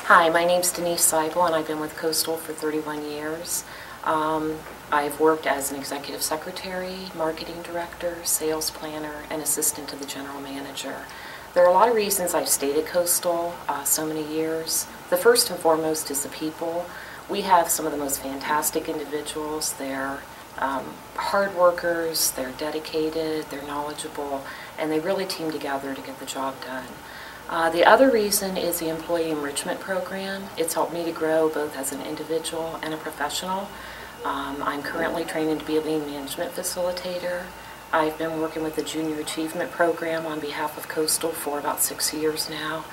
Hi, my name's Denise Seibel, and I've been with Coastal for 31 years. I've worked as an executive secretary, marketing director, sales planner, and assistant to the general manager. There are a lot of reasons I've stayed at Coastal so many years. The first and foremost is the people. We have some of the most fantastic individuals. They're hard workers, they're dedicated, they're knowledgeable, and they really team together to get the job done. The other reason is the Employee Enrichment Program. It's helped me to grow both as an individual and a professional. I'm currently training to be a lean management facilitator. I've been working with the Junior Achievement Program on behalf of Coastal for about 6 years now,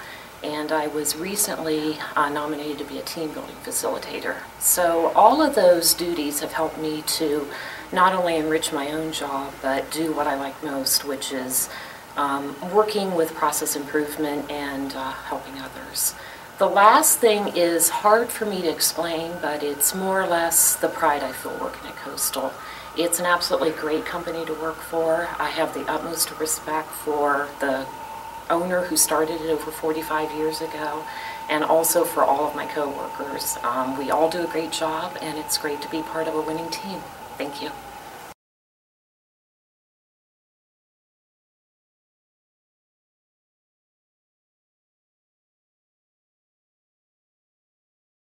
and I was recently nominated to be a team building facilitator. So all of those duties have helped me to not only enrich my own job, but do what I like most, which is working with process improvement and helping others. The last thing is hard for me to explain, but it's more or less the pride I feel working at Coastal. It's an absolutely great company to work for. I have the utmost respect for the owner who started it over 45 years ago, and also for all of my coworkers. We all do a great job, and it's great to be part of a winning team. Thank you.